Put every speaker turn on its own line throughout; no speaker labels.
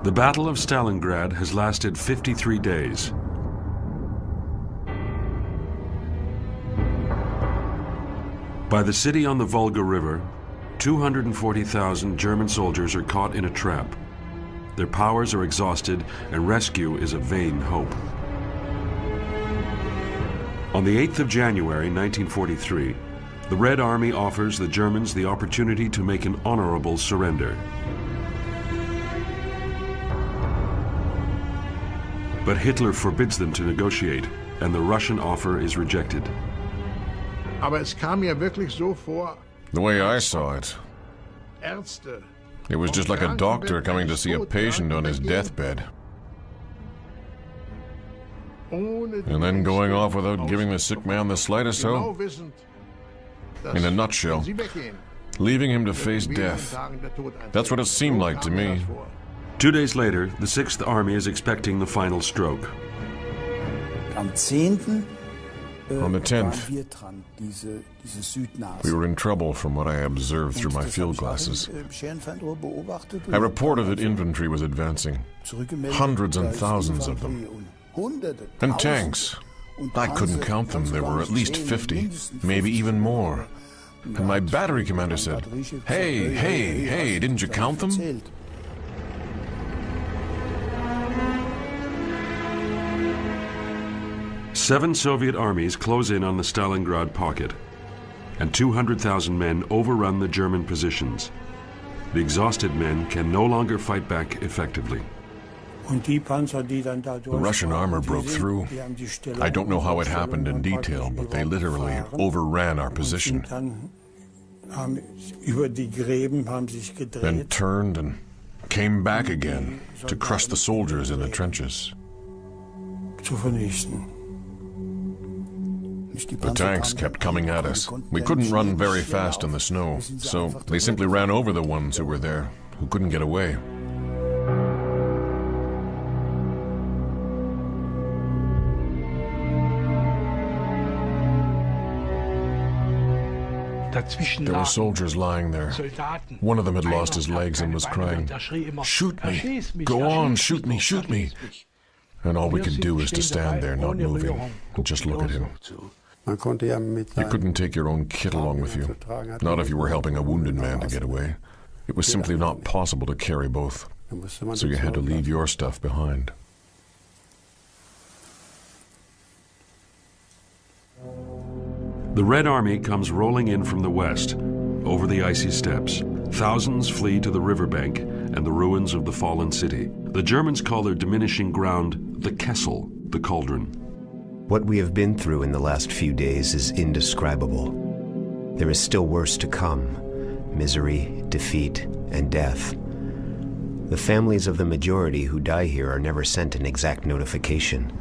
The Battle of Stalingrad has lasted 53 days. By the city on the Volga River, 240,000 German soldiers are caught in a trap. Their powers are exhausted and rescue is a vain hope. On the 8th of January 1943, the Red Army offers the Germans the opportunity to make an honorable surrender. But Hitler forbids them to negotiate, and the Russian offer is rejected.
The way I saw it, it was just like a doctor coming to see a patient on his deathbed. And then going off without giving the sick man the slightest hope. In a nutshell, leaving him to face death. That's what it seemed like to me.
2 days later, the Sixth Army is expecting the final stroke.
On the 10th, we were in trouble from what I observed through my field glasses. I reported that infantry was advancing, hundreds and thousands of them. And tanks. I couldn't count them, there were at least 50, maybe even more. And my battery commander said, hey, didn't you count them?
Seven Soviet armies close in on the Stalingrad pocket, and 200,000 men overrun the German positions. The exhausted men can no longer fight back effectively.
The Russian armor broke through. I don't know how it happened in detail, but they literally overran our position. Then turned and came back again to crush the soldiers in the trenches. The tanks kept coming at us. We couldn't run very fast in the snow, so they simply ran over the ones who were there, who couldn't get away. There were soldiers lying there. One of them had lost his legs and was crying, "Shoot me! Go on, shoot me, shoot me!" And all we could do was to stand there, not moving, and just look at him. You couldn't take your own kit along with you, not if you were helping a wounded man to get away. It was simply not possible to carry both, so you had to leave your stuff behind.
The Red Army comes rolling in from the west, over the icy steppes. Thousands flee to the riverbank and the ruins of the fallen city. The Germans call their diminishing ground the Kessel, the cauldron.
What we have been through in the last few days is indescribable. There is still worse to come: misery, defeat, and death. The families of the majority who die here are never sent an exact notification.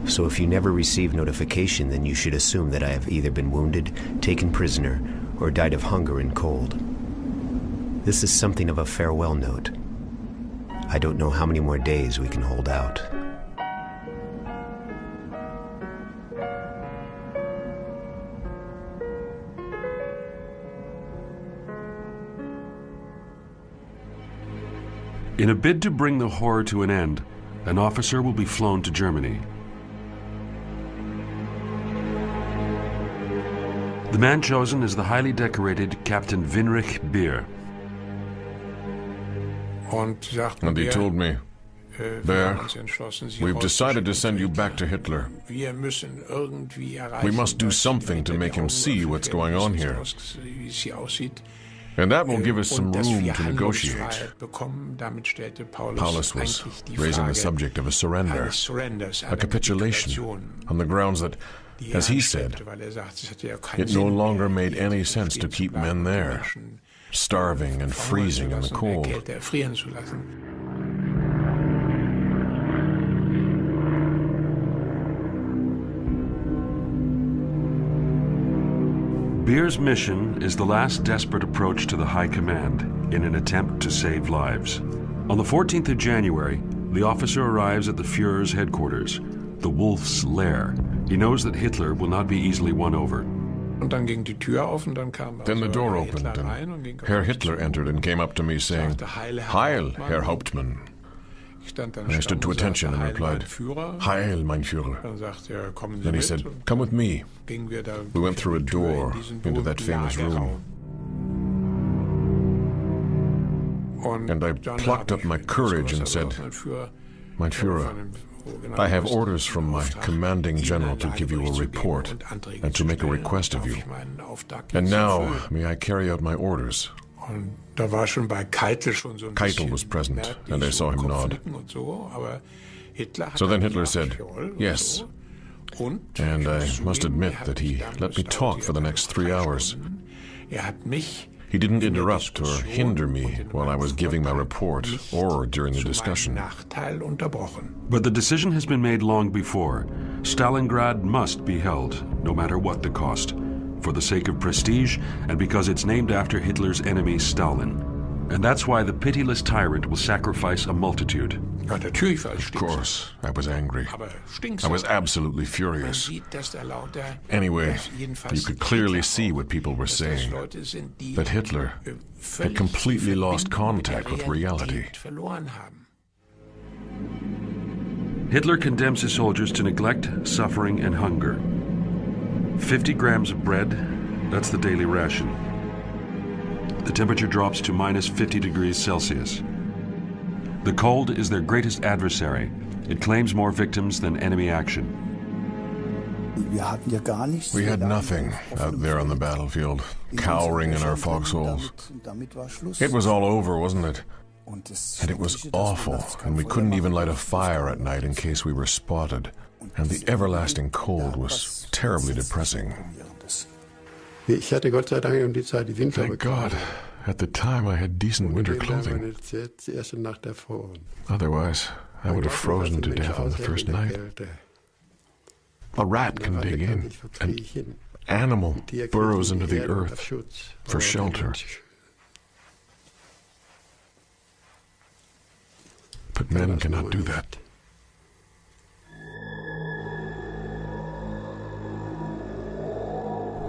So if you never receive notification, then you should assume that I have either been wounded, taken prisoner, or died of hunger and cold. This is something of a farewell note. I don't know how many more days we can hold out.
In a bid to bring the horror to an end, an officer will be flown to Germany. The man chosen is the highly decorated Captain Winrich Beer.
And he told me, "Bear, we've decided to send you back to Hitler. We must do something to make him see what's going on here. And that will give us some room to negotiate." Paulus was raising the subject of a surrender, a capitulation, on the grounds that, as he said, it no longer made any sense to keep men there, starving and freezing in the cold.
Beer's mission is the last desperate approach to the High Command in an attempt to save lives. On the 14th of January, the officer arrives at the Führer's headquarters, the Wolf's Lair. He knows that Hitler will not be easily won over.
Then the door opened, and Herr Hitler entered and came up to me saying, "Heil, Herr Hauptmann." I stood to attention and replied, "Heil, mein Führer." Then he said, "Come with me." We went through a door into that famous room. And I plucked up my courage and said, "Mein Führer, I have orders from my commanding general to give you a report and to make a request of you. And now, may I carry out my orders?" Keitel was present, and I saw him nod. So then Hitler said, "Yes." And I must admit that he let me talk for the next 3 hours. He didn't interrupt or hinder me while I was giving my report or during the discussion.
But the decision has been made long before. Stalingrad must be held, no matter what the cost, for the sake of prestige and because it's named after Hitler's enemy Stalin. And that's why the pitiless tyrant will sacrifice a multitude.
Of course, I was angry. I was absolutely furious. Anyway, you could clearly see what people were saying, that Hitler had completely lost contact with reality.
Hitler condemns his soldiers to neglect, suffering, and hunger. 50 grams of bread, that's the daily ration. The temperature drops to minus 50 degrees Celsius. The cold is their greatest adversary. It claims more victims than enemy action.
We had nothing out there on the battlefield, cowering in our foxholes. It was all over, wasn't it? And it was awful, and we couldn't even light a fire at night in case we were spotted. And the everlasting cold was terribly depressing. Thank God, at the time I had decent winter clothing. Otherwise, I would have frozen to death on the first night. A rat can dig in. An animal burrows into the earth for shelter. But men cannot do that.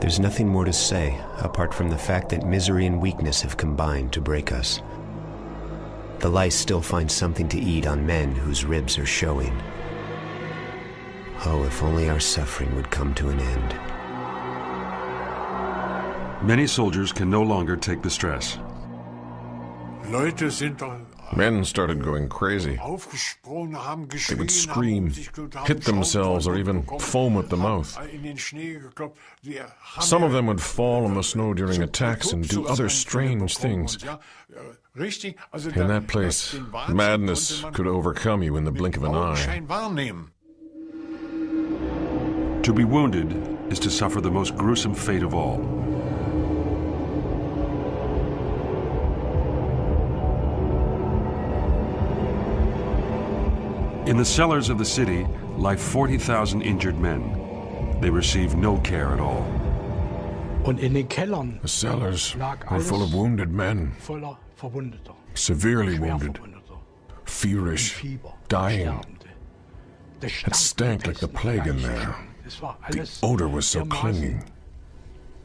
There's nothing more to say, apart from the fact that misery and weakness have combined to break us. The lice still find something to eat on men whose ribs are showing. Oh, if only our suffering would come to an end.
Many soldiers can no longer take the stress.
Men started going crazy. They would scream, hit themselves, or even foam at the mouth. Some of them would fall on the snow during attacks and do other strange things. In that place, madness could overcome you in the blink of an eye.
To be wounded is to suffer the most gruesome fate of all. In the cellars of the city lie 40,000 injured men. They receive no care at all.
The cellars were full of wounded men, severely wounded, feverish, dying. It stank like the plague in there. The odor was so clinging.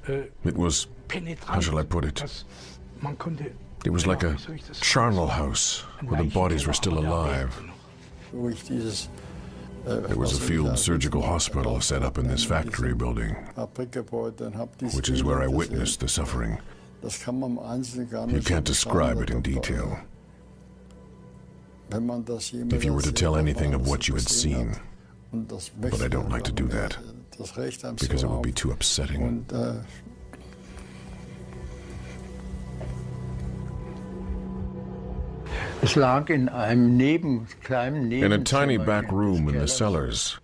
It was, how shall I put it? It was like a charnel house where the bodies were still alive. There was a field surgical hospital set up in this factory building, which is where I witnessed the suffering. You can't describe it in detail. If you were to tell anything of what you had seen, but I don't like to do that, because it would be too upsetting. In a tiny back room in the cellars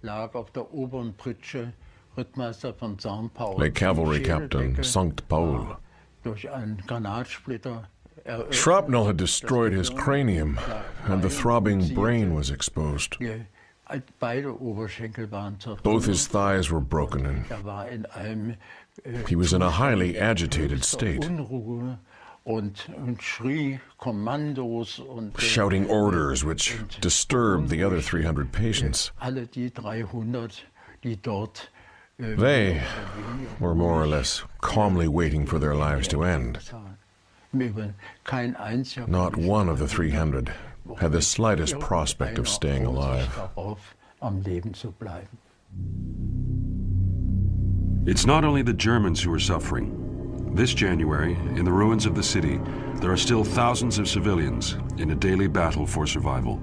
lay Cavalry Captain St. Paul. Shrapnel had destroyed his cranium, and the throbbing brain was exposed. Both his thighs were broken, and he was in a highly agitated state, shouting orders which disturbed the other 300 patients. They were more or less calmly waiting for their lives to end. Not one of the 300 had the slightest prospect of staying alive.
It's not only the Germans who are suffering. This January, in the ruins of the city, there are still thousands of civilians in a daily battle for survival.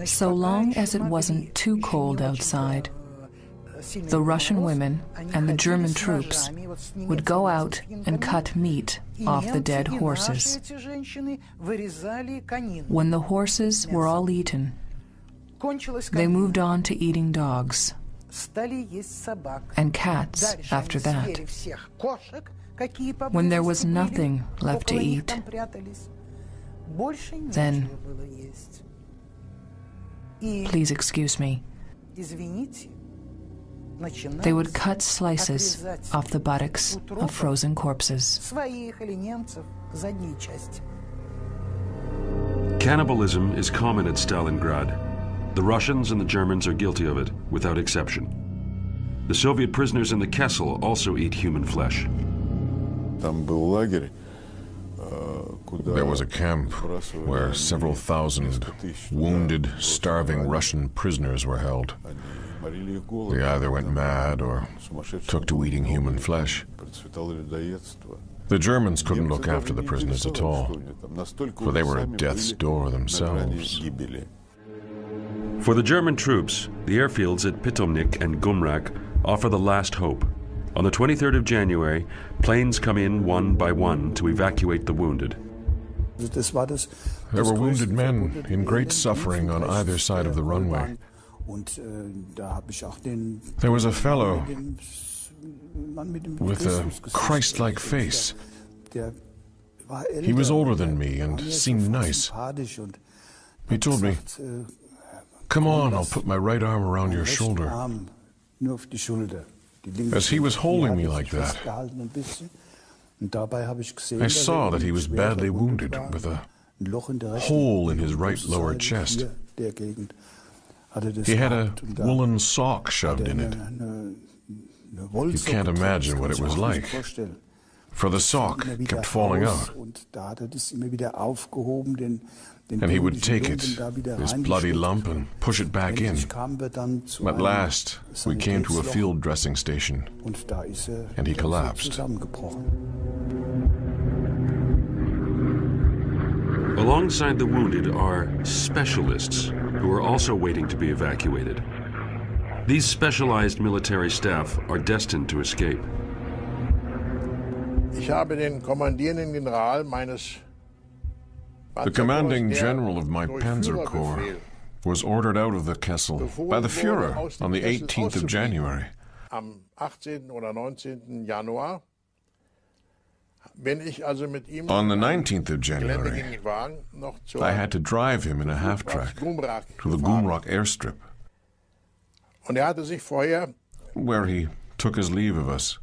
So long as it wasn't too cold outside, the Russian women and the German troops would go out and cut meat off the dead horses. When the horses were all eaten, they moved on to eating dogs and cats after that. When there was nothing left to eat, then, please excuse me, they would cut slices off the buttocks of frozen corpses.
Cannibalism is common at Stalingrad. The Russians and the Germans are guilty of it, without exception. The Soviet prisoners in the Kessel also eat human flesh.
There was a camp where several thousand wounded, starving Russian prisoners were held. They either went mad or took to eating human flesh. The Germans couldn't look after the prisoners at all, for they were at death's door themselves.
For the German troops, the airfields at Pitomnik and Gumrak offer the last hope. On the 23rd of January, planes come in one by one to evacuate the wounded.
There were wounded men in great suffering on either side of the runway. There was a fellow with a Christ-like face. He was older than me and seemed nice. He told me, "Come on, I'll put my right arm around your shoulder." As he was holding me like that, I saw that he was badly wounded with a hole in his right lower chest. He had a woolen sock shoved in it. You can't imagine what it was like, for the sock kept falling out. And he would take it, this bloody lump, and push it back in. At last, we came to a field dressing station, and he collapsed.
Alongside the wounded are specialists who are also waiting to be evacuated. These specialized military staff are destined to escape.
The commanding general of my Panzer Corps was ordered out of the Kessel by the Führer on the 18th of January. On the 19th of January, I had to drive him in a half-track to the Gumrak airstrip, where he took his leave of us.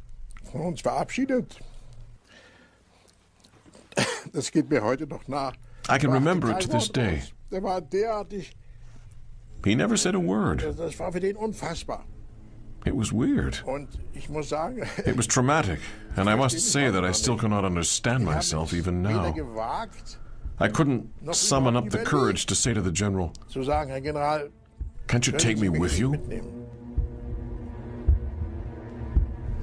I can remember it to this day. He never said a word. It was weird. It was traumatic, and I must say that I still cannot understand myself even now. I couldn't summon up the courage to say to the general, "Can't you take me with you?"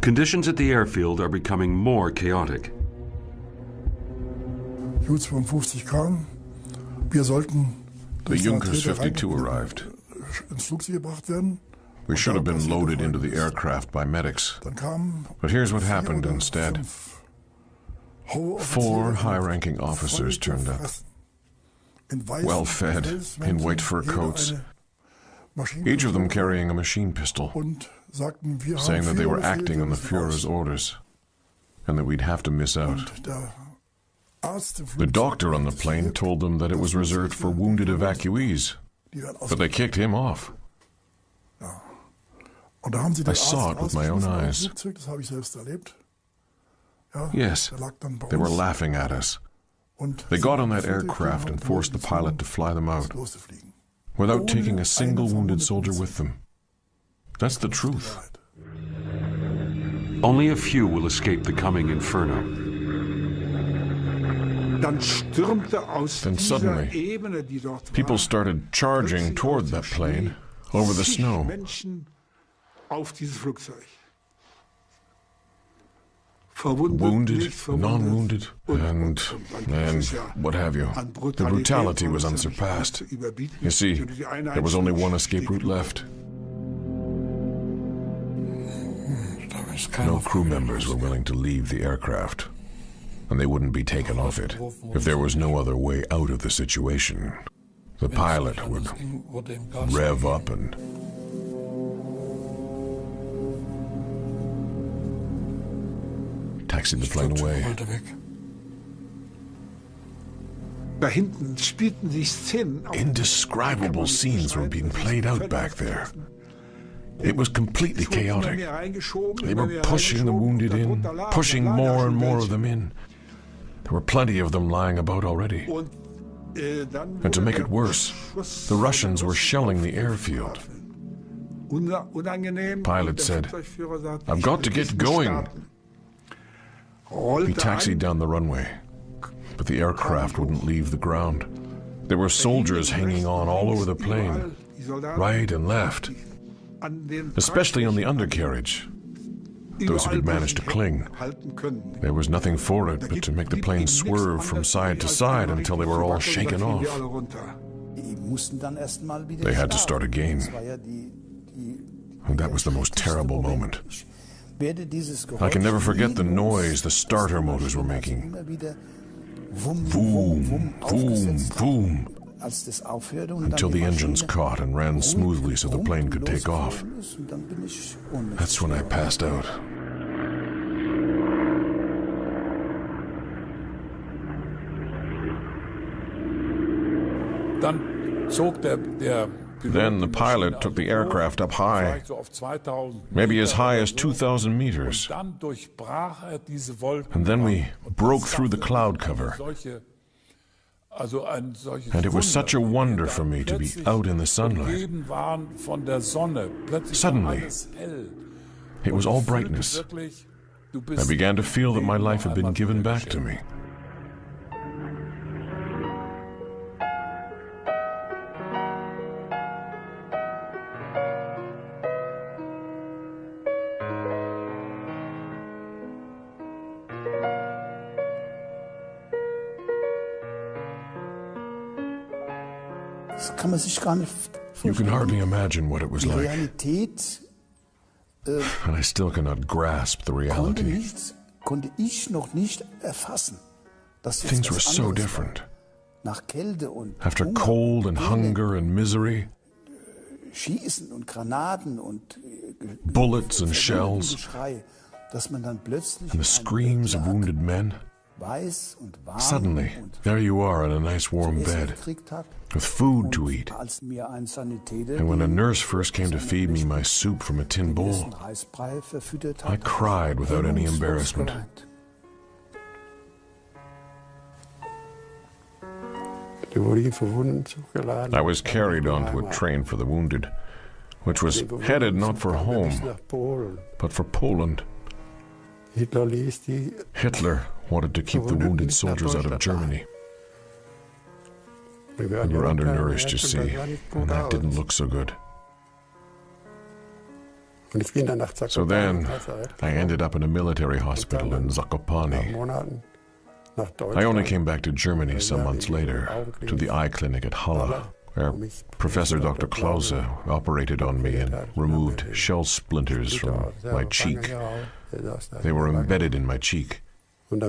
Conditions at the airfield are becoming more chaotic.
The Junkers 52 arrived. We should have been loaded into the aircraft by medics. But here's what happened instead. 4 high-ranking officers turned up, well-fed, in white fur coats, each of them carrying a machine pistol, saying that they were acting on the Führer's orders and that we'd have to miss out. The doctor on the plane told them that it was reserved for wounded evacuees, but they kicked him off. I saw it with my own eyes. Yes, they were laughing at us. They got on that aircraft and forced the pilot to fly them out. without taking a single wounded soldier with them. That's the truth.
Only a few will escape the coming inferno.
Then suddenly, people started charging toward that plane over the snow. Wounded, non-wounded, and what have you. The brutality was unsurpassed. You see, there was only one escape route left. No crew members were willing to leave the aircraft, and they wouldn't be taken off it if there was no other way out of the situation. The pilot would rev up and taxied the plane away. Indescribable scenes were being played out back there. It was completely chaotic. They were pushing the wounded in, pushing more and more of them in. There were plenty of them lying about already. And to make it worse, the Russians were shelling the airfield. Pilot said, "I've got to get going." He taxied down the runway, but the aircraft wouldn't leave the ground. There were soldiers hanging on all over the plane, right and left, especially on the undercarriage, those who could manage to cling. There was nothing for it but to make the plane swerve from side to side until they were all shaken off. They had to start again, and that was the most terrible moment. I can never forget the noise the starter motors were making. Boom, boom, boom, until the engines caught and ran smoothly so the plane could take off. That's when I passed out. Then the pilot took the aircraft up high, maybe as high as 2,000 meters. And then we broke through the cloud cover. And it was such a wonder for me to be out in the sunlight. Suddenly, it was all brightness. I began to feel that my life had been given back to me. You can hardly imagine what it was like. And I still cannot grasp the reality. Things were so different. After cold and hunger and misery, bullets and shells, and the screams of wounded men, suddenly, there you are in a nice warm bed, with food to eat. And when a nurse first came to feed me my soup from a tin bowl, I cried without any embarrassment. I was carried onto a train for the wounded, which was headed not for home, but for Poland. Hitler wanted to keep the wounded soldiers out of Germany. We were undernourished, you see, and that didn't look so good. So then, I ended up in a military hospital in Zakopane. I only came back to Germany some months later, to the eye clinic at Halle, where Professor Dr. Klause operated on me and removed shell splinters from my cheek. They were embedded in my cheek, but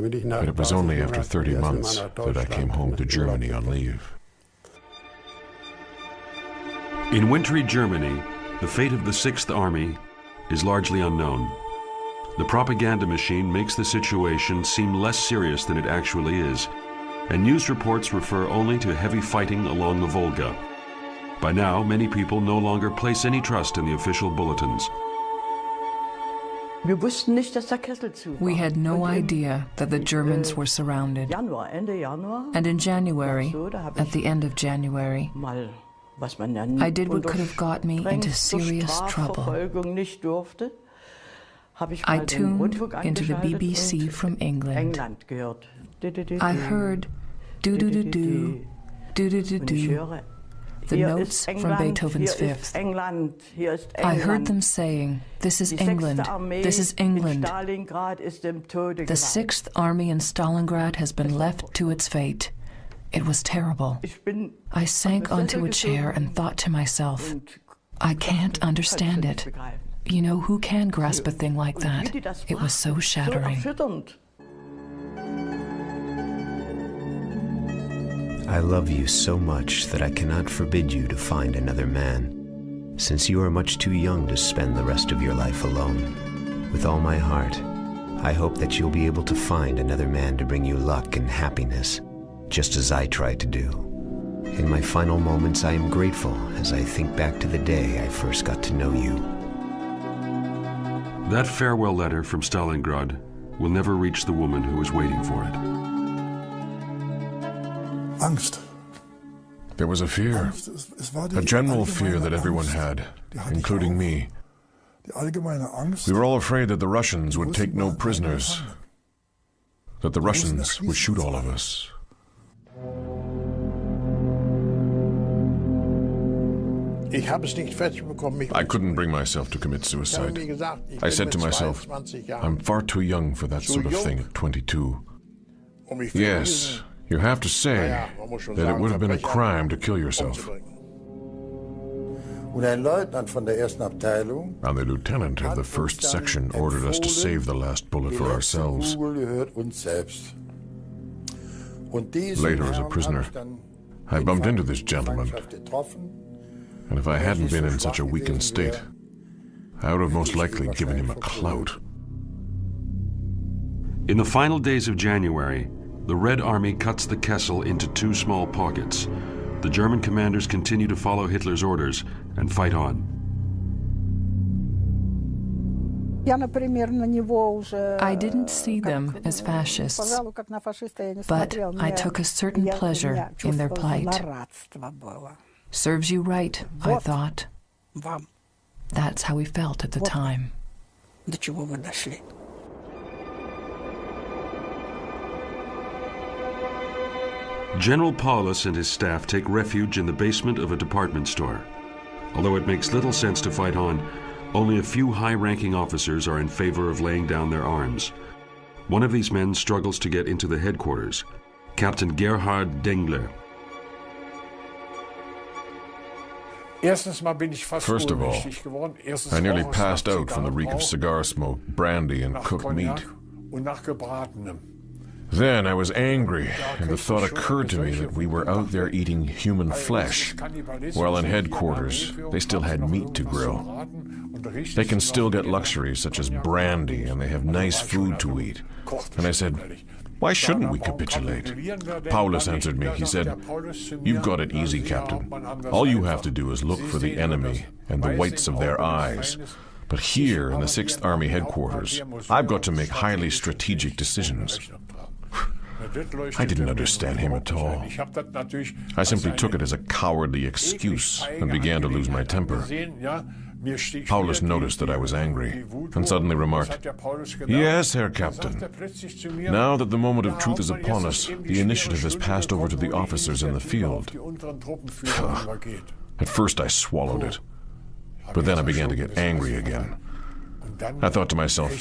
it was only after 30 months that I came home to Germany on leave.
In wintry Germany, the fate of the 6th Army is largely unknown. The propaganda machine makes the situation seem less serious than it actually is, and news reports refer only to heavy fighting along the Volga. By now, many people no longer place any trust in the official bulletins.
We had no idea that the Germans were surrounded. And in January, at the end of January, I did what could have got me into serious trouble. I tuned into the BBC from England. I heard do-do-do-do, do-do-do-do, the notes from Beethoven's Fifth. I heard them saying, "This is England, this is England. The Sixth Army in Stalingrad has been left to its fate." It was terrible. I sank onto a chair and thought to myself, I can't understand it. You know, who can grasp a thing like that? It was so shattering.
I love you so much that I cannot forbid you to find another man, since you are much too young to spend the rest of your life alone. With all my heart, I hope that you'll be able to find another man to bring you luck and happiness, just as I tried to do. In my final moments, I am grateful as I think back to the day I first got to know you.
That farewell letter from Stalingrad will never reach the woman who was waiting for it.
Angst.
There was a fear, a general fear that everyone had, including me. We were all afraid that the Russians would take no prisoners, that the Russians would shoot all of us. I couldn't bring myself to commit suicide. I said to myself, I'm far too young for that sort of thing at 22. Yes, you have to say that it would have been a crime to kill yourself. And the lieutenant of the first section ordered us to save the last bullet for ourselves. Later, as a prisoner, I bumped into this gentleman, and if I hadn't been in such a weakened state, I would have most likely given him a clout.
In the final days of January, the Red Army cuts the Kessel into two small pockets. The German commanders continue to follow Hitler's orders and fight on.
I didn't see them as fascists, but I took a certain pleasure in their plight. Serves you right, I thought. That's how we felt at the time.
General Paulus and his staff take refuge in the basement of a department store. Although it makes little sense to fight on, only a few high-ranking officers are in favor of laying down their arms. One of these men struggles to get into the headquarters, Captain Gerhard Dengler.
First of all, I nearly passed out from the reek of cigar smoke, brandy, and cooked meat. Then I was angry, and the thought occurred to me that we were out there eating human flesh, while in headquarters they still had meat to grill. They can still get luxuries such as brandy, and they have nice food to eat. And I said, why shouldn't we capitulate? Paulus answered me. He said, you've got it easy, Captain. All you have to do is look for the enemy and the whites of their eyes. But here in the 6th Army headquarters, I've got to make highly strategic decisions. I didn't understand him at all. I simply took it as a cowardly excuse and began to lose my temper. Paulus noticed that I was angry and suddenly remarked, yes, Herr Captain. Now that the moment of truth is upon us, the initiative has passed over to the officers in the field. At first I swallowed it, but then I began to get angry again. I thought to myself,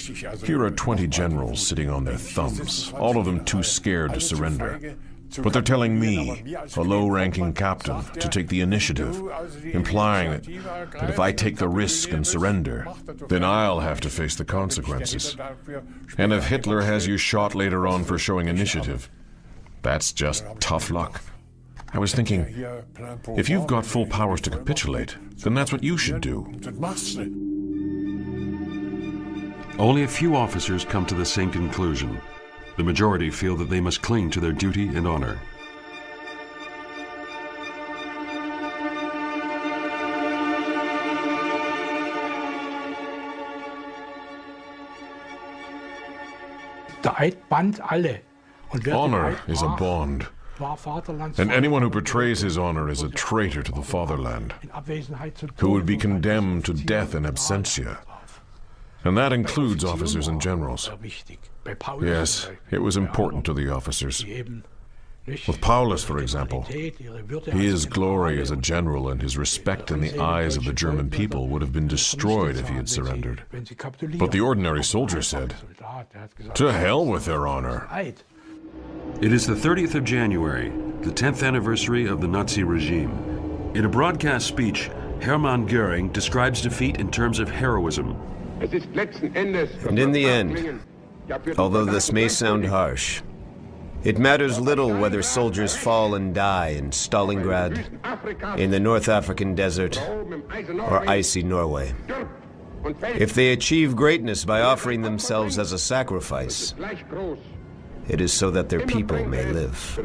here are 20 generals sitting on their thumbs, all of them too scared to surrender. But they're telling me, a low-ranking captain, to take the initiative, implying that if I take the risk and surrender, then I'll have to face the consequences. And if Hitler has you shot later on for showing initiative, that's just tough luck. I was thinking, if you've got full powers to capitulate, then that's what you should do.
Only a few officers come to the same conclusion. The majority feel that they must cling to their duty and honor.
Honor is a bond. And anyone who betrays his honor is a traitor to the fatherland, who would be condemned to death in absentia. And that includes officers and generals. Yes, it was important to the officers. With Paulus, for example, his glory as a general and his respect in the eyes of the German people would have been destroyed if he had surrendered. But the ordinary soldier said, "To hell with their honor."
It is the 30th of January, the 10th anniversary of the Nazi regime. In a broadcast speech, Hermann Göring describes defeat in terms of heroism.
And in the end, although this may sound harsh, it matters little whether soldiers fall and die in Stalingrad, in the North African desert, or icy Norway. If they achieve greatness by offering themselves as a sacrifice, it is so that their people may live.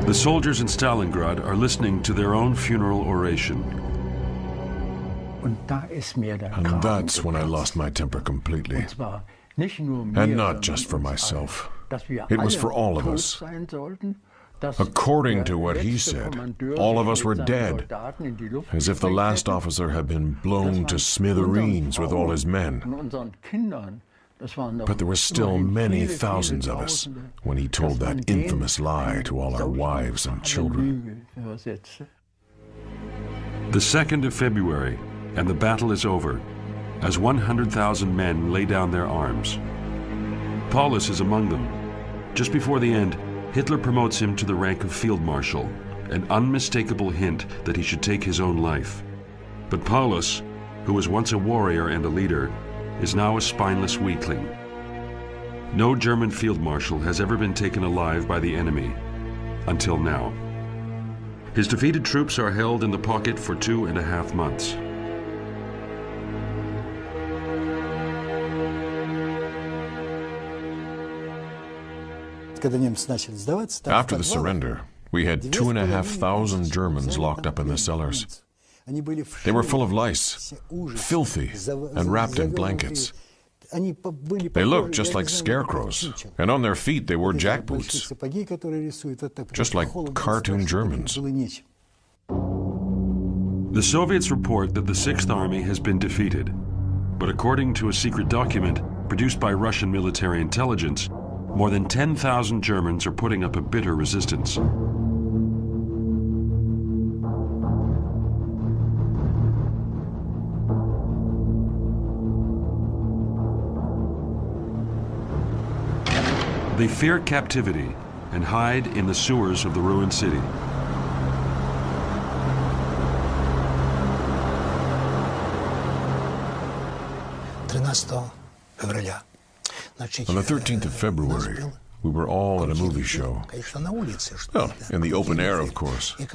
The soldiers in Stalingrad are listening to their own funeral oration.
And that's when I lost my temper completely. And not just for myself. It was for all of us. According to what he said, all of us were dead, as if the last officer had been blown to smithereens with all his men. But there were still many thousands of us when he told that infamous lie to all our wives and children.
The 2nd of February, and the battle is over, as 100,000 men lay down their arms. Paulus is among them. Just before the end, Hitler promotes him to the rank of field marshal, an unmistakable hint that he should take his own life. But Paulus, who was once a warrior and a leader, is now a spineless weakling. No German field marshal has ever been taken alive by the enemy, until now. His defeated troops are held in the pocket for 2.5 months.
After the surrender, we had 2,500 Germans locked up in the cellars. They were full of lice, filthy, and wrapped in blankets. They looked just like scarecrows, and on their feet they wore jackboots, just like cartoon Germans.
The Soviets report that the 6th Army has been defeated, but according to a secret document produced by Russian military intelligence, more than 10,000 Germans are putting up a bitter resistance. They fear captivity and hide in the sewers of the ruined city.
On the 13th of February, we were all at a movie show. Well, in the open air, of course. As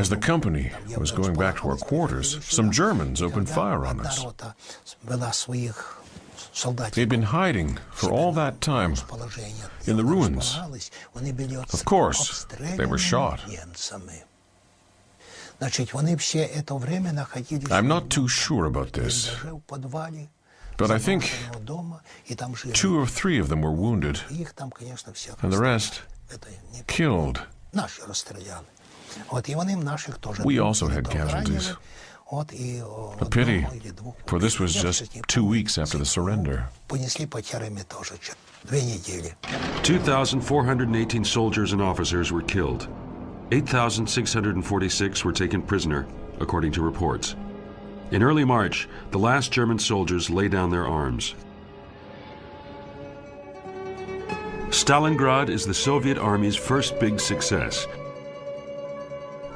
the company was going back to our quarters, some Germans opened fire on us. They'd been hiding for all that time in the ruins. Of course, they were shot. I'm not too sure about this, but I think 2 or 3 of them were wounded, and the rest killed. We also had casualties. A pity, for this was just 2 weeks after the surrender.
2,418 soldiers and officers were killed. 8,646 were taken prisoner, according to reports. In early March, the last German soldiers lay down their arms. Stalingrad is the Soviet Army's first big success.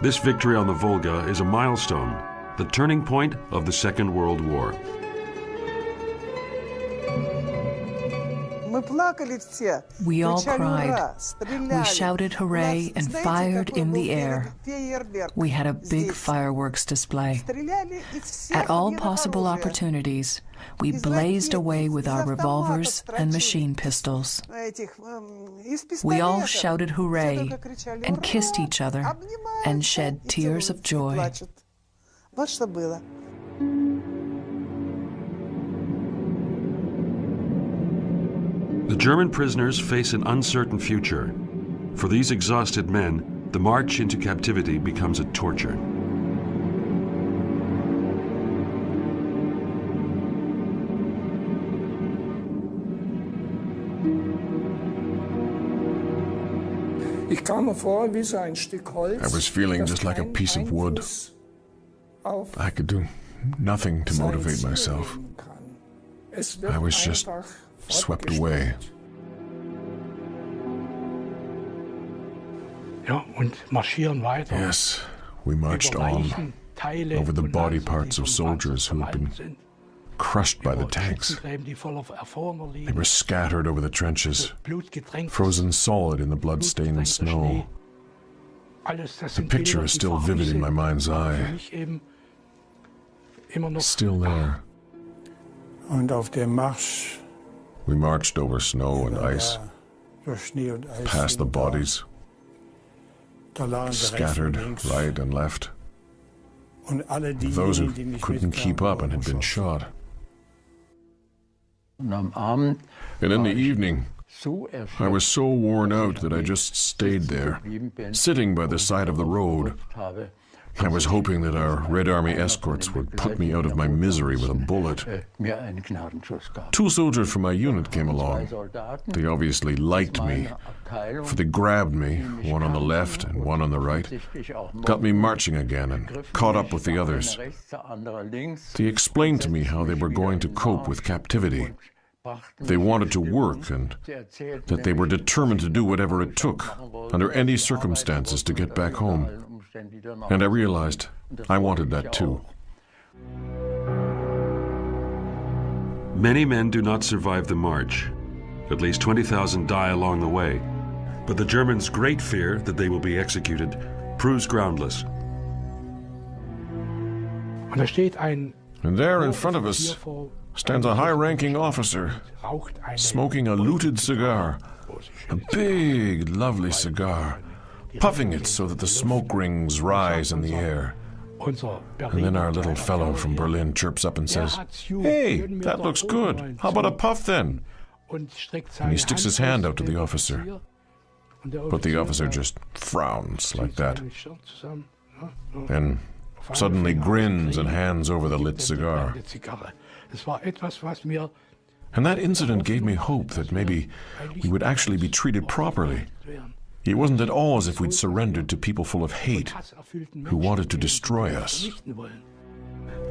This victory on the Volga is a milestone, the turning point of the Second World War.
We all cried. We shouted hooray and fired in the air. We had a big fireworks display. At all possible opportunities, we blazed away with our revolvers and machine pistols. We all shouted hooray and kissed each other and shed tears of joy.
The German prisoners face an uncertain future. For these exhausted men, the march into captivity becomes a torture.
I was feeling just like a piece of wood. I could do nothing to motivate myself. I was just swept away. Yes, we marched on over the body parts of soldiers who had been crushed by the tanks. They were scattered over the trenches, frozen solid in the blood-stained snow. The picture is still vivid in my mind's eye. Still there. We marched over snow and ice, past the bodies, scattered right and left. Those who couldn't keep up and had been shot. And in the evening, I was so worn out that I just stayed there, sitting by the side of the road. I was hoping that our Red Army escorts would put me out of my misery with a bullet. 2 soldiers from my unit came along. They obviously liked me, for they grabbed me, one on the left and one on the right, got me marching again and caught up with the others. They explained to me how they were going to cope with captivity. They wanted to work and that they were determined to do whatever it took, under any circumstances, to get back home. And I realized I wanted that too.
Many men do not survive the march. At least 20,000 die along the way. But the Germans' great fear that they will be executed proves groundless.
And there in front of us stands a high-ranking officer, smoking a looted cigar, a big, lovely cigar, puffing it so that the smoke rings rise in the air. And then our little fellow from Berlin chirps up and says, "Hey, that looks good. How about a puff then?" And he sticks his hand out to the officer. But the officer just frowns like that, and suddenly grins and hands over the lit cigar. And that incident gave me hope that maybe we would actually be treated properly. It wasn't at all as if we'd surrendered to people full of hate who wanted to destroy us.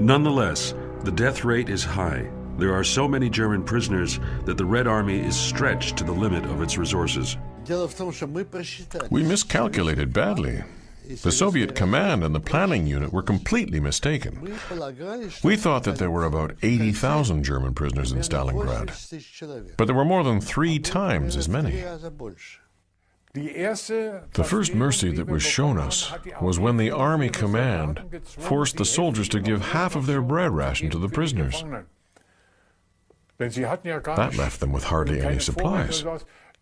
Nonetheless, the death rate is high. There are so many German prisoners that the Red Army is stretched to the limit of its resources.
We miscalculated badly. The Soviet command and the planning unit were completely mistaken. We thought that there were about 80,000 German prisoners in Stalingrad, but there were more than 3 times as many. The first mercy that was shown us was when the army command forced the soldiers to give half of their bread ration to the prisoners. That left them with hardly any supplies.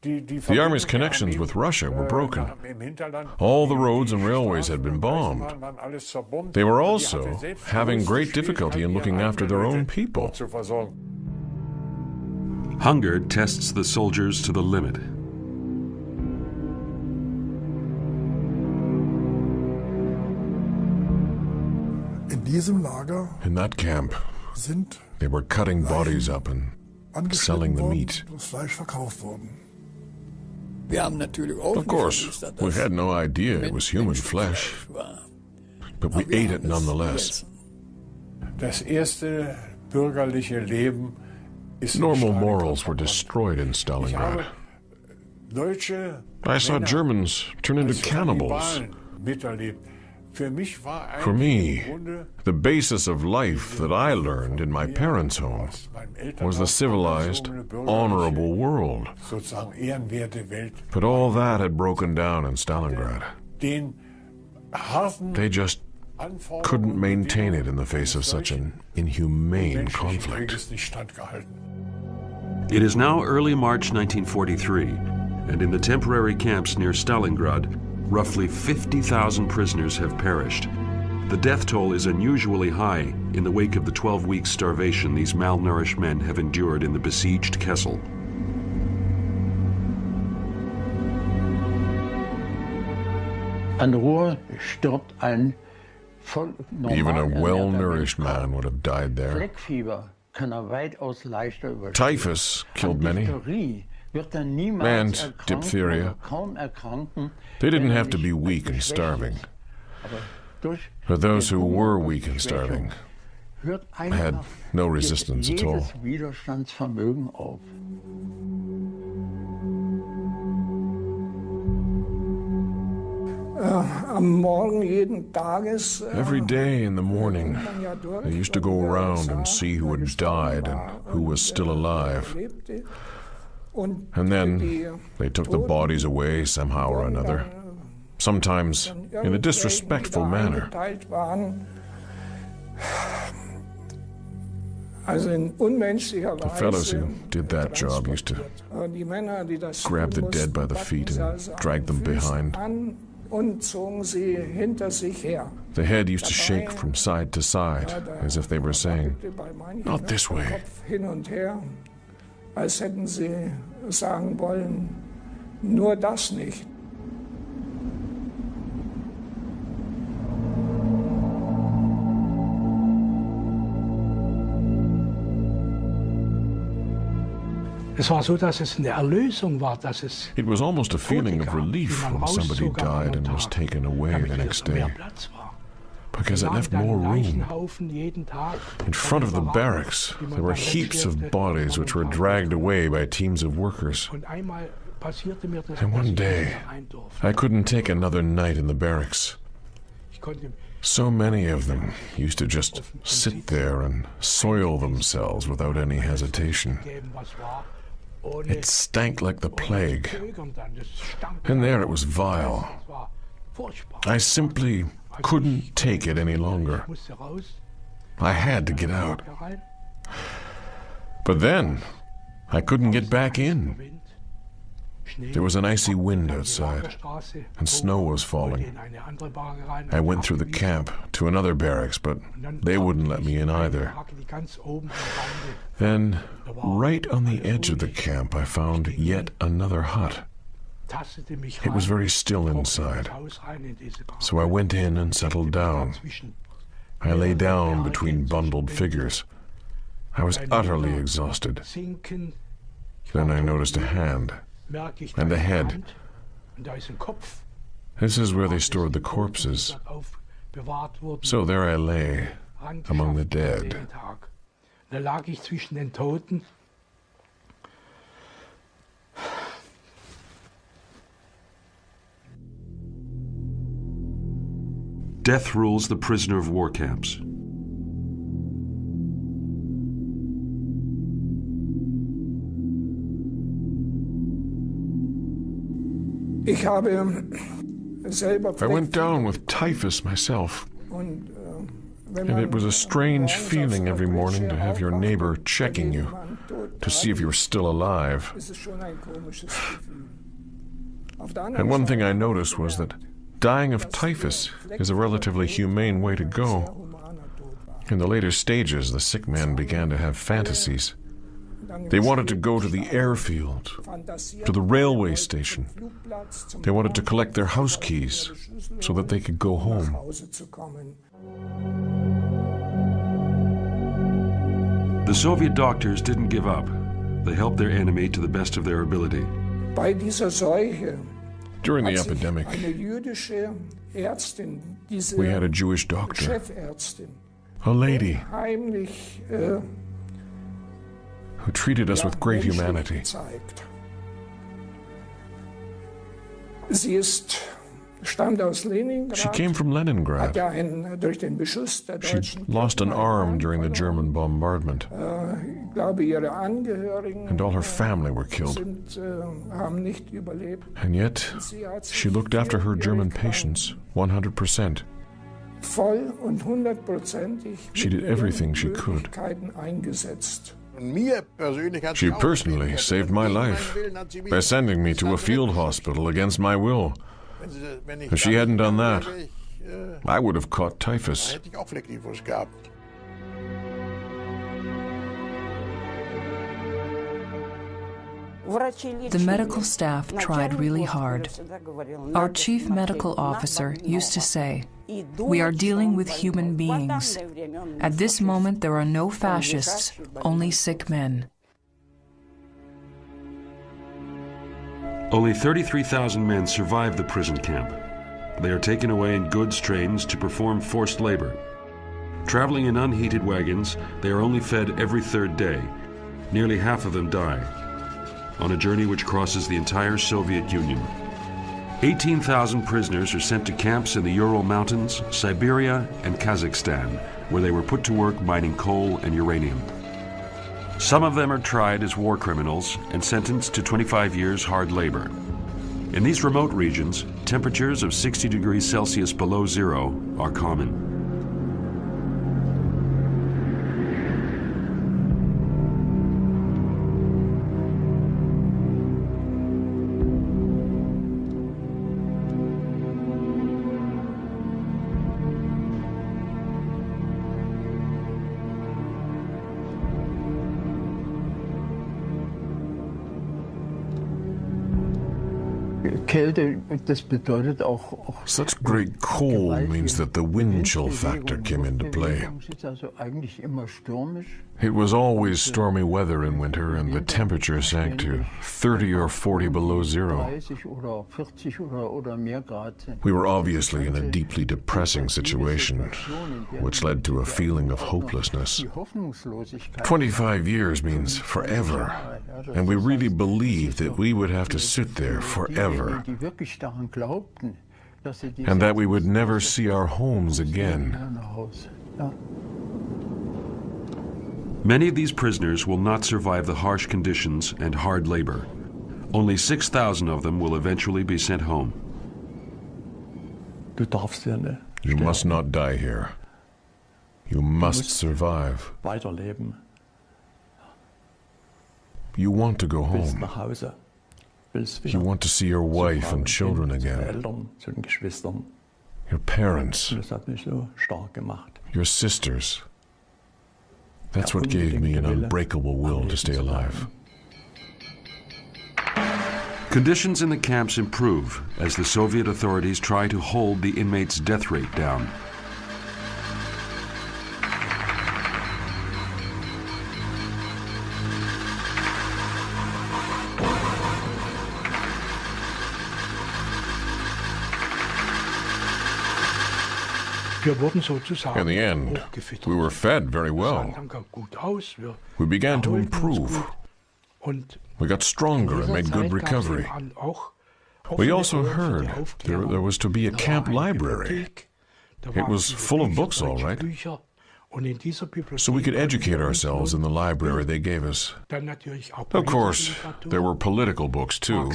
The army's connections with Russia were broken. All the roads and railways had been bombed. They were also having great difficulty in looking after their own people.
Hunger tests the soldiers to the limit.
In that camp, they were cutting bodies up and selling the meat. Of course, we had no idea it was human flesh, but we ate it nonetheless. Normal morals were destroyed in Stalingrad. I saw Germans turn into cannibals. For me, the basis of life that I learned in my parents' home was the civilized, honorable world. But all that had broken down in Stalingrad. They just couldn't maintain it in the face of such an inhumane conflict.
It is now early March 1943, and in the temporary camps near Stalingrad, roughly 50,000 prisoners have perished. The death toll is unusually high in the wake of the 12-week starvation these malnourished men have endured in the besieged Kessel.
Even a well-nourished man would have died there. Typhus killed many, and diphtheria. They didn't have to be weak and starving. But those who were weak and starving had no resistance at all. Every day in the morning, they used to go around and see who had died and who was still alive. And then they took the bodies away somehow or another, sometimes in a disrespectful manner. The fellows who did that job used to grab the dead by the feet and drag them behind. The head used to shake from side to side, as if they were saying, "Not this way."
Als hätten sie sagen wollen, nur das nicht.
It was almost a feeling of relief when somebody died and was taken away the next day, because it left more room. In front of the barracks, there were heaps of bodies which were dragged away by teams of workers. And one day, I couldn't take another night in the barracks. So many of them used to just sit there and soil themselves without any hesitation. It stank like the plague. And there it was vile. I simply couldn't take it any longer. I had to get out. But then, I couldn't get back in. There was an icy wind outside, and snow was falling. I went through the camp to another barracks, but they wouldn't let me in either. Then, right on the edge of the camp, I found yet another hut. It was very still inside, so I went in and settled down. I lay down between bundled figures. I was utterly exhausted. Then I noticed a hand and a head. This is where they stored the corpses. So there I lay, among the dead.
Death rules the prisoner of war camps.
I went down with typhus myself, and it was a strange feeling every morning to have your neighbor checking you to see if you were still alive. And one thing I noticed was that dying of typhus is a relatively humane way to go. In the later stages, the sick man began to have fantasies. They wanted to go to the airfield, to the railway station. They wanted to collect their house keys so that they could go home.
The Soviet doctors didn't give up. They helped their enemy to the best of their ability.
During the epidemic, we had a Jewish doctor, a lady, who treated us with great humanity. She came from Stalingrad. She lost an arm during the German bombardment, and all her family were killed. And yet, she looked after her German patients 100%. She did everything she could. She personally saved my life by sending me to a field hospital against my will. If she hadn't done that, I would have caught typhus.
The medical staff tried really hard. Our chief medical officer used to say, "We are dealing with human beings. At this moment there are no fascists, only sick men."
Only 33,000 men survived the prison camp. They are taken away in goods trains to perform forced labor. Traveling in unheated wagons, they are only fed every third day. Nearly half of them die, on a journey which crosses the entire Soviet Union. 18,000 prisoners are sent to camps in the Ural Mountains, Siberia, and Kazakhstan, where they were put to work mining coal and uranium. Some of them are tried as war criminals and sentenced to 25 years hard labor. In these remote regions, temperatures of 60 degrees Celsius below zero are common.
Such great cold means that the wind chill factor came into play. It was always stormy weather in winter, and the temperature sank to 30 or 40 below zero. We were obviously in a deeply depressing situation, which led to a feeling of hopelessness. 25 years means forever, and we really believed that we would have to sit there forever, and that we would never see our homes again.
Many of these prisoners will not survive the harsh conditions and hard labor. Only 6,000 of them will eventually be sent home.
You must not die here. You must survive. You want to go home. You want to see your wife and children again. Your parents. Your sisters. That's what gave me an unbreakable will to stay alive.
Conditions in the camps improve as the Soviet authorities try to hold the inmates' death rate down.
In the end, we were fed very well. We began to improve. We got stronger and made good recovery. We also heard there was to be a camp library. It was full of books, all right. So we could educate ourselves in the library they gave us. Of course, there were political books too.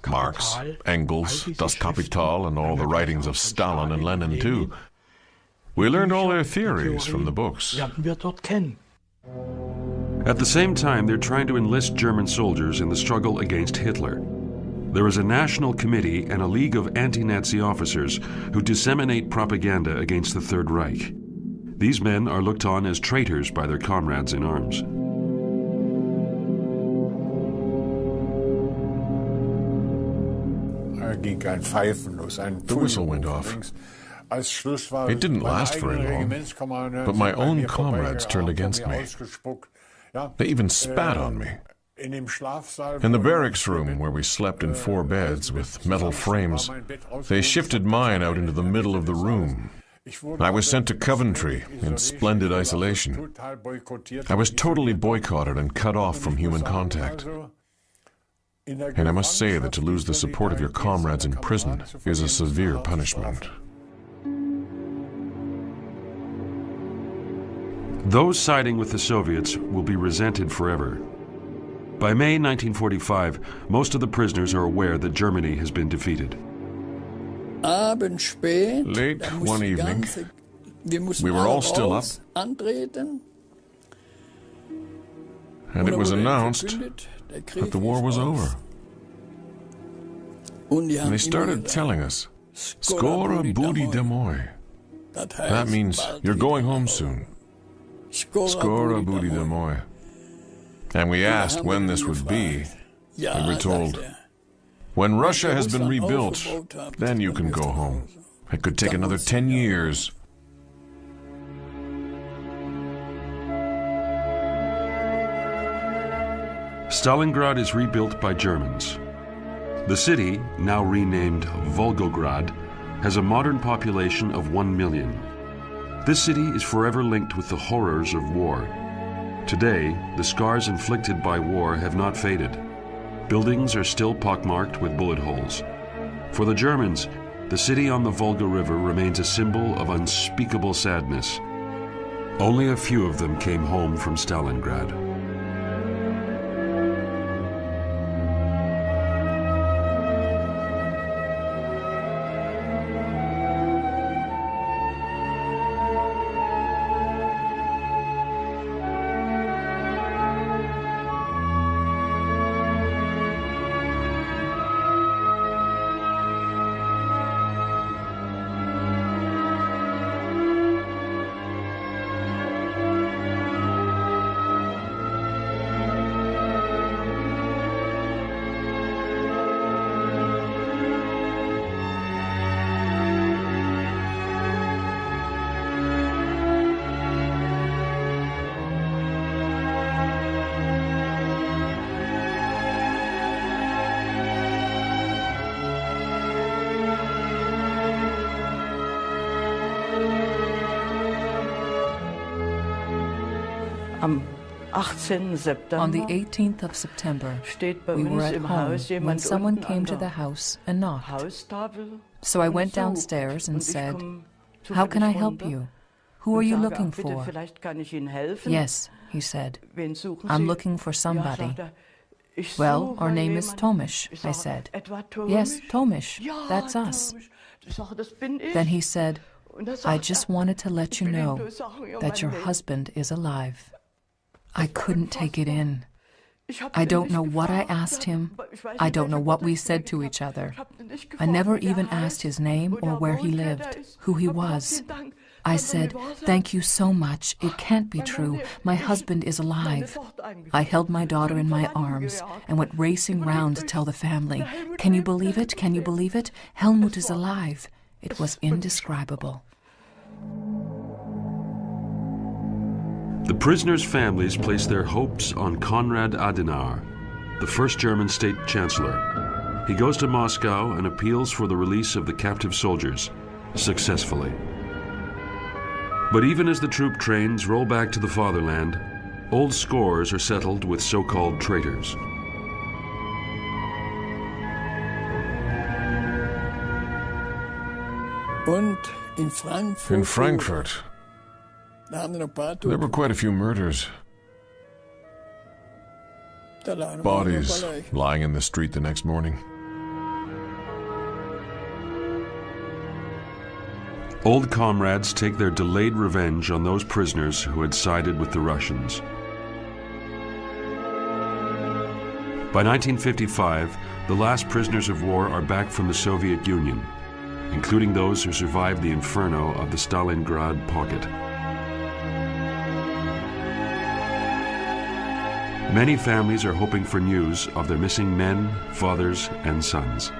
Marx, Engels, Das Kapital, and all the writings of Stalin and Lenin too. We learned all their theories from the books.
At the same time, they're trying to enlist German soldiers in the struggle against Hitler. There is a national committee and a league of anti-Nazi officers who disseminate propaganda against the Third Reich. These men are looked on as traitors by their comrades in arms.
The whistle went off. It didn't last very long, but my own comrades turned against me. They even spat on me. In the barracks room, where we slept in 4 beds with metal frames, they shifted mine out into the middle of the room. I was sent to Coventry in splendid isolation. I was totally boycotted and cut off from human contact. And I must say that to lose the support of your comrades in prison is a severe punishment.
Those siding with the Soviets will be resented forever. By May 1945, most of the prisoners are aware that Germany has been defeated.
Late one evening, we were all still up, and it was announced that the war was over. And they started telling us, "Skoro budi domoi." That means, "You're going home soon." Skoro budi domoi. And we asked when this would be, And we're told, when Russia has been rebuilt, then you can go home. It could take another 10 years.
Stalingrad is rebuilt by Germans. The city, now renamed Volgograd, has a modern population of 1 million. This city is forever linked with the horrors of war. Today, the scars inflicted by war have not faded. Buildings are still pockmarked with bullet holes. For the Germans, the city on the Volga River remains a symbol of unspeakable sadness. Only a few of them came home from Stalingrad.
On the 18th of September, we were at home when someone came to the house and knocked. So I went downstairs and said, "How can I help you? Who are you looking for?" "Yes," he said, "I'm looking for somebody." "Well, our name is Tomish," I said. "Yes, Tomish, that's us." Then he said, "I just wanted to let you know that your husband is alive." I couldn't take it in. I don't know what I asked him. I don't know what we said to each other. I never even asked his name or where he lived, who he was. I said, "Thank you so much. It can't be true. My husband is alive." I held my daughter in my arms and went racing round to tell the family, "Can you believe it? Can you believe it? Helmut is alive." It was indescribable.
The prisoners' families placed their hopes on Konrad Adenauer, the first German state chancellor. He goes to Moscow and appeals for the release of the captive soldiers, successfully. But even as the troop trains roll back to the fatherland, old scores are settled with so-called traitors.
In Frankfurt, there were quite a few murders. Bodies lying in the street the next morning.
Old comrades take their delayed revenge on those prisoners who had sided with the Russians. By 1955, the last prisoners of war are back from the Soviet Union, including those who survived the inferno of the Stalingrad pocket. Many families are hoping for news of their missing men, fathers, and sons.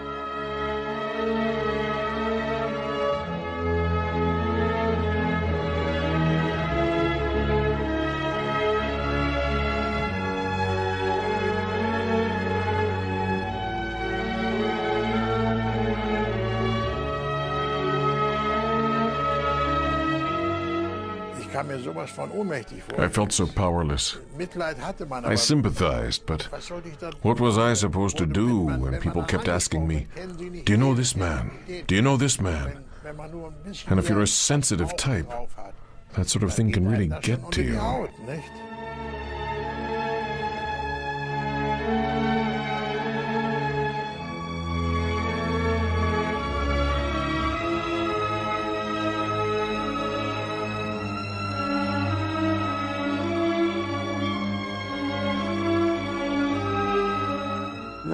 I felt so powerless. I sympathized, but what was I supposed to do when people kept asking me, "Do you know this man? Do you know this man?" And if you're a sensitive type, that sort of thing can really get to you.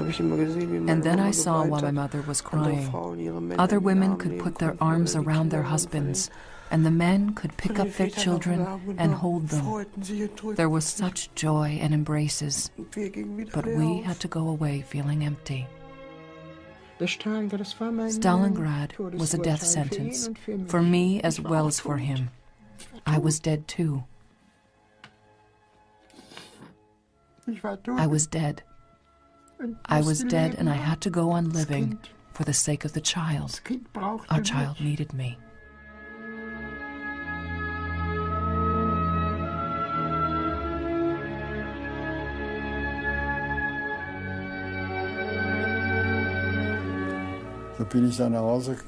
And then I saw why my mother was crying. Other women could put their arms around their husbands, and the men could pick up their children and hold them. There was such joy and embraces, but we had to go away feeling empty. Stalingrad was a death sentence, for me as well as for him. I was dead too. I was dead. I was dead, and I had to go on living for the sake of the child. Our child needed me.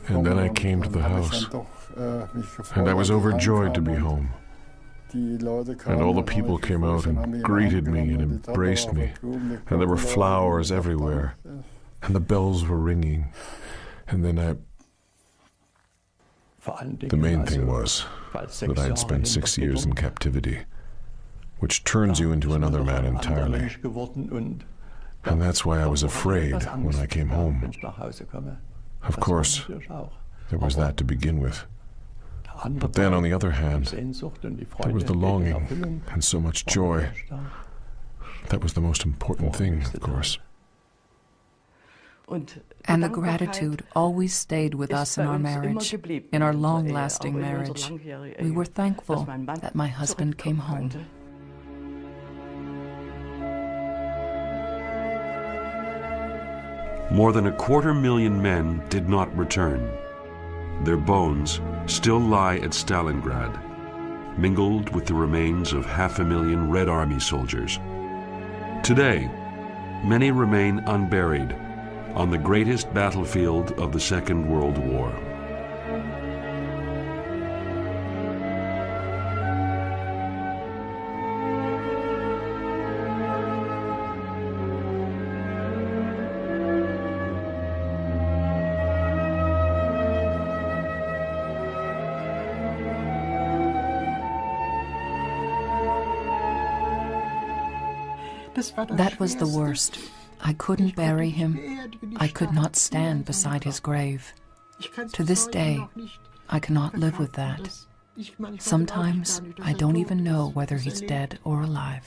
And then I came to the house, and I was overjoyed to be home. And all the people came out and greeted me and embraced me, and there were flowers everywhere, and the bells were ringing. And then the main thing was that I had spent 6 years in captivity, which turns you into another man entirely. And that's why I was afraid when I came home. Of course, there was that to begin with. But then, on the other hand, there was the longing and so much joy. That was the most important thing, of course.
And the gratitude always stayed with us in our marriage, in our long-lasting marriage. We were thankful that my husband came home.
More than 250,000 men did not return. Their bones still lie at Stalingrad, mingled with the remains of 500,000 Red Army soldiers. Today, many remain unburied on the greatest battlefield of the Second World War.
That was the worst. I couldn't bury him. I could not stand beside his grave. To this day, I cannot live with that. Sometimes I don't even know whether he's dead or alive.